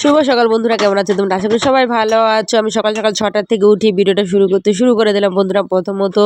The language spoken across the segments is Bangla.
শুভ সকাল বন্ধুরা, কেমন আছো তোমরা? আশা করি সবাই ভালো আছো। আমি সকাল সকাল 6টার থেকে উঠে ভিডিওটা শুরু করে দিলাম বন্ধুরা। প্রথমত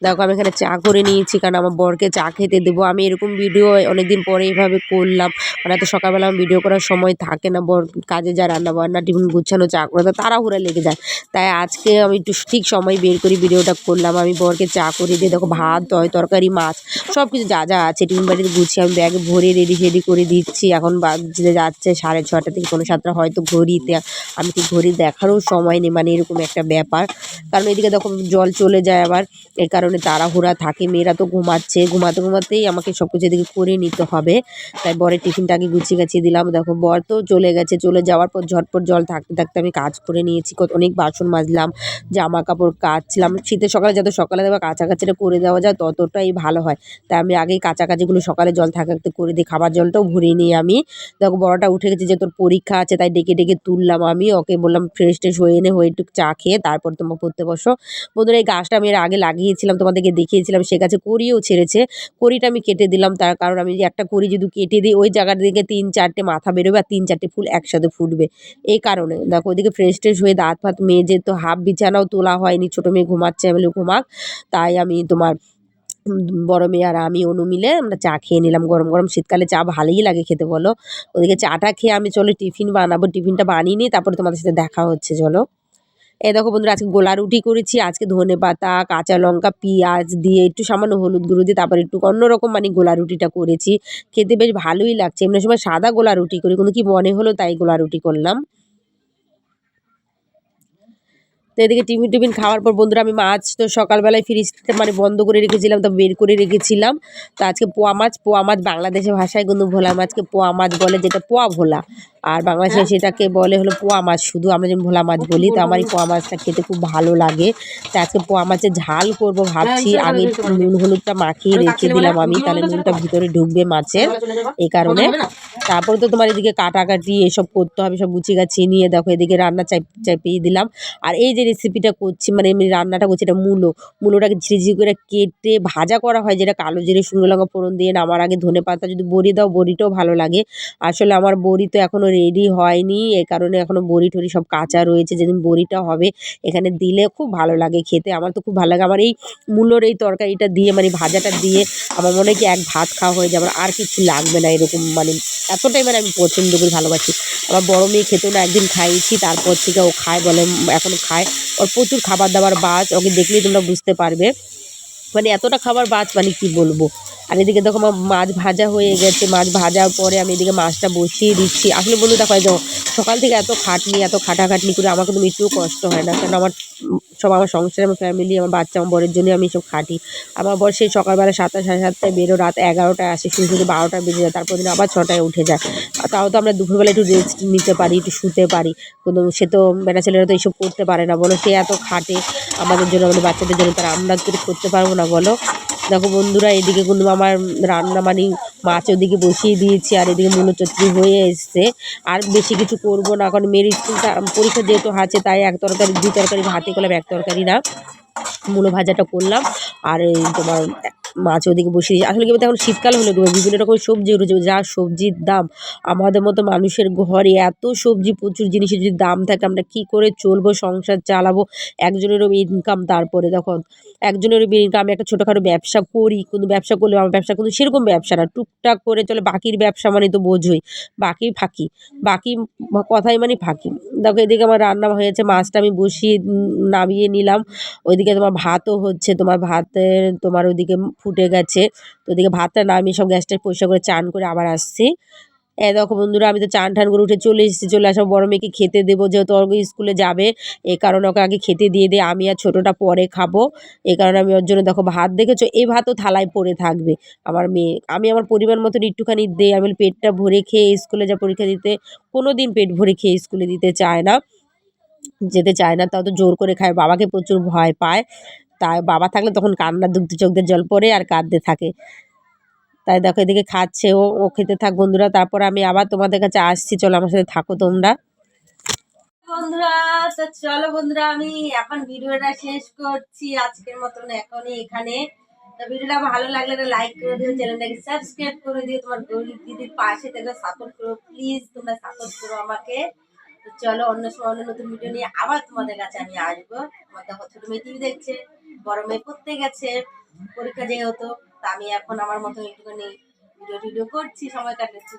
দেখো আমি এখানে চা করে নিয়েছি, কারণ আমার বরকে চা খেতে দেবো। আমি এরকম ভিডিও অনেকদিন পরে এইভাবে করলাম, মানে এত সকালবেলা আমার ভিডিও করার সময় থাকে না। বর কাজে যায়, রান্না বান্না, টিফিন গুছানো, চা করে তো তাড়াহুড়া লেগে যায়। তাই আজকে আমি একটু ঠিক সময় বের করি ভিডিওটা করলাম। আমি বরকে চা করে দিয়ে দেখো ভাত, তরকারি, মাছ সব কিছু যা যা আছে টিফিন বাড়িতে গুছিয়ে আমি ব্যাগে ভরে রেডি করে দিচ্ছি। এখন বাজতে যাচ্ছে 6:30 থেকে 7:45, হয়তো ঘড়িতে আমি ঠিক ঘড়ি দেখারও সময় নেই, মানে এরকম একটা ব্যাপার। কারণ এদিকে দেখো জল চলে যায় আবার, এই কারণে তাড়াহুড়া থাকে। মেয়েরা তো ঘুমাচ্ছে, ঘুমাতেই আমাকে সব কিছু এদিকে করে নিতে হবে। তাই বরের টিফিনটা আগে গুছিয়ে গাছিয়ে দিলাম। দেখো বর তো চলে গেছে, চলে যাওয়ার পর ঝটপট জল থাকতে থাকতে আমি কাজ করে নিয়েছি। অনেক বাসন মাজলাম, জামা কাপড় কাচছিলাম। শীতের সকালে যত সকালে দেওয়া কাছাকাছিটা করে দেওয়া যায় ততটাই ভালো হয়। তাই আমি আগেই কাছাকাছিগুলো সকালে জল থাকতে করে দিই। খাবার জলটাও ভরিয়ে নিই আমি। দেখো বড়টা উঠে গেছে, যে তোর পরীক্ষা আছে, তাই ডেকে তুললাম আমি। ওকে বললাম ফ্রেশ ট্রেশ হয়ে একটু চা খেয়ে তারপর তোমার পড়তে বসো। বন্ধুরা এই গাছটা আমি এর আগে লাগিয়েছিলাম, তোমাদেরকে দেখিয়েছিলাম। সে গাছে কড়িও ছেড়েছে। কড়িটা আমি কেটে দিলাম, তার কারণ আমি যে একটা কড়ি যদি কেটে দিই ওই জায়গার দিকে 3-4টে মাথা বেরোবে আর 3-4টে ফুল একসাথে ফুটবে। এই কারণে দেখো ওইদিকে ফ্রেশ ট্রেশ হয়ে দাঁত ফাত মেজে, তো হাফ বিছানাও তোলা হয়নি, ছোটো মেয়ে ঘুমাচ্ছে, আমি বলি ঘুমাক। তাই আমি তোমার বড় মেয়ে আর আমি অনু মিলে আমরা চা খেয়ে নিলাম। গরম গরম শীতকালে চা ভালোই লাগে খেতে, বলো। ওদিকে চাটা খেয়ে আমি চলো টিফিন বানাবো। টিফিনটা বানিয়ে নিই, তারপরে তোমাদের সাথে দেখা হচ্ছে, চলো। এই দেখো বন্ধুরা, আজকে গোলা রুটি করেছি। আজকে ধনেপাতা, কাঁচা লঙ্কা, পেঁয়াজ দিয়ে একটু সামান্য হলুদ গুঁড়ো দিয়ে তারপর একটু অন্যরকম মানে গোলা রুটিটা করেছি। খেতে বেশ ভালোই লাগছে। এমনি সময় সাদা গোলা রুটি করি, কিন্তু কি মনে হলো তাই গোলা রুটি করলাম। তো এদিকে টিফিন খাওয়ার পর বন্ধুরা আমি মাছ তো সকালবেলায় ফ্রিজটা মানে বন্ধ করে রেখেছিলাম, তো বের করে রেখেছিলাম। তো আজকে পোয়া মাছ বাংলাদেশের ভাষায় কিন্তু ভোলা মাছকে পোয়া মাছ বলে, যেটা পোয়া ভোলা। আর বাংলাদেশে সেটাকে বলে হলো পোয়া মাছ, শুধু আমরা যেমন ভোলা মাছ বলি। তো আমার এই পোয়া মাছটা খেতে খুব ভালো লাগে। তো আজকে পোয়া মাছের ঝাল করব ভাবছি। আগে নুন হলুদটা মাখিয়ে রেখে দিলাম আমি, তাহলে নুনটা ভিতরে ঢুকবে মাছের, এই কারণে। তারপরে তো তোমার এদিকে কাটাকাটি এসব করতে হবে, সব গুছিয়ে গাছিয়ে নিয়ে দেখো এদিকে রান্না চাপিয়ে দিলাম। আর এই যে রেসিপিটা করছি, মানে এমনি রান্নাটা করছি, এটা মূলোটাকে ঝিরিঝিরি করে কেটে ভাজা করা হয়, যেটা কালো জিরে শুকনো লঙ্কা ফোড়ন দিয়ে নামার আগে ধনেপাতা যদি বড়ি দাও, বড়িটাও ভালো লাগে। আসলে আমার বড়ি তো এখনও রেডি হয়নি, এই কারণে এখনও বড়ি টড়ি সব কাঁচা রয়েছে। যেদিন বড়িটা হবে এখানে দিলে খুব ভালো লাগে খেতে, আমার তো খুব ভালো লাগে। আমার এই মূলোর এই তরকারিটা দিয়ে মানে ভাজাটা দিয়ে আমার মনে হয় কি এক ভাত খাওয়া হয়ে যাবে, আর কিছু লাগবে না, এরকম মানে এতটাই মানে আমি পছন্দ করি, ভালোবাসি। আমার বড় মেয়ে খেতেও না, একদিন খাইয়েছি, তারপর থেকে ও খায়, বলে এখনও খায়। ওর প্রচুর খাবার দাবার বাজ, ওকে দেখলেই তোমরা বুঝতে পারবে, মানে এতটা খাবার বাজ মানে কি বলবো। আর এদিকে দেখো আমার মাছ ভাজা হয়ে গেছে। মাছ ভাজার পরে আমি এদিকে মাছটা বসিয়ে দিচ্ছি। আসলে বন্ধু দেখো এই দেখো সকাল থেকে এত খাটাখাটনি করে আমার কিন্তু একটুও কষ্ট হয় না, কারণ আমার সব আমার সংসার, আমার ফ্যামিলি, আমার বাচ্চা, আমার বরের জন্য আমি সব খাটি। আমার বর সেই সকালবেলা 7টা 7:30টায় বেরো, রাত 11টায় আসে, শুধু 12টা বেজে যায়, তারপর দিন আবার 6টায় উঠে যায়। আর তাও তো আমরা দুপুরবেলা একটু রেস্ট নিতে পারি, একটু শুতে পারি, কিন্তু সে তো বেটা ছেলেরা তো এইসব করতে পারে না, বলো। সে এত খাটে আমাদের জন্য, আমাদের বাচ্চাদের জন্য, তারা আমরা তো করতে পারবো না, বলো। দেখো বন্ধুরা এদিকে কিন্তু আমার রান্না মানে মাছ ওদিকে বসিয়ে দিয়েছি, আর এদিকে মূলো চচ্চড়ি হয়ে এসছে। আর বেশি কিছু করব না, কারণ মেয়ের স্কুলটা পরীক্ষা যেহেতু আছে, তাই এক তরকারি 2 তরকারি ভাতে করলাম, এক তরকারি না। মূলো ভাজাটা করলাম, আর এই তোমার মাছ ওদিকে বসিয়ে দিয়েছি। আসলে কি বলতে, এখন শীতকাল হলে বিভিন্ন রকম সবজি উঠেছে, যা সবজির দাম। আমাদের মতো মানুষের ঘরে এত সবজি, প্রচুর জিনিসের যদি দাম থাকে, আমরা কি করে চলবো, সংসার চালাবো। একজনেরও ইনকাম, তারপরে দেখো একজনেরও ইনকাম। আমি একটা ছোটোখাটো ব্যবসা করি, কিন্তু ব্যবসা করলে আমার ব্যবসা কিন্তু সেরকম ব্যবসা না, টুকটাক করে চলে। বাকির ব্যবসা মানে তো বোঝোই, বাকি কথাই মানে ফাঁকি। দেখো এদিকে আমার রান্না হয়েছে, মাছটা আমি বসিয়ে নামিয়ে নিলাম। ওইদিকে তোমার ভাতও হচ্ছে, তোমার ভাতের তোমার ওইদিকে ফুটে গেছে। তো ওদিকে ভাতটা নামিয়ে সব গ্যাসটা পরিষ্কার করে চান করে আবার আসছি। দেখো বন্ধুরা আমি তো চান ঠান করে উঠে চলে এসেছি। চলে আসা বড় মেয়েকে খেতে দেবো, যেহেতু ওর স্কুলে যাবে, এই কারণে ওকে আগে খেতে দিয়ে দিই, আমি আর ছোটোটা পরে খাবো। এই কারণে আমি ওর জন্য দেখো ভাত, দেখেছো এই ভাতও থালায় পড়ে থাকবে। আমার মেয়ে, আমি আমার পরিমাণ মতন একটুখানি দেই, আমি পেটটা ভরে খেয়ে স্কুলে যা পরীক্ষা দিতে, কোনো দিন পেট ভরে খেয়ে স্কুলে যেতে চায় না, তাও তো জোর করে খায়। বাবাকে প্রচুর ভয় পায়, তাই বাবা থাকলে তখন কান্না দুগ্ধ চোখ দিয়ে জল পড়ে আর কাঁদতে থাকে। তাই দেখো এদিকে খাচ্ছে ও, ও খেতে থাক বন্ধুরা, তারপর আমি আবার তোমাদের কাছে আসছি, চলো আমার সাথে থাকো তোমরা বন্ধুরা। তো চলো বন্ধুরা, আমি এখন ভিডিওটা শেষ করছি আজকের মতন এখনই এখানে। তো ভিডিওটা ভালো লাগলে তো লাইক করে দিও, চ্যানেলটাকে সাবস্ক্রাইব করে দিও, তোমার গরিব দিদির পাশে থেকে সাপোর্ট করো, প্লিজ তোমরা সাপোর্ট করো আমাকে। তো চলো অন্য সময় অন্য নতুন ভিডিও নিয়ে আবার তোমাদের কাছে আমি আসবো। আমার দেখো ছোট মেয়ে টিভি দেখছে, বড় মেয়ে পড়তে গেছে পরীক্ষা যেহেতু, তা আমি এখন আমার মতো একটুখানি ভিডিও টিডিও করছি, সময় কাটাচ্ছি।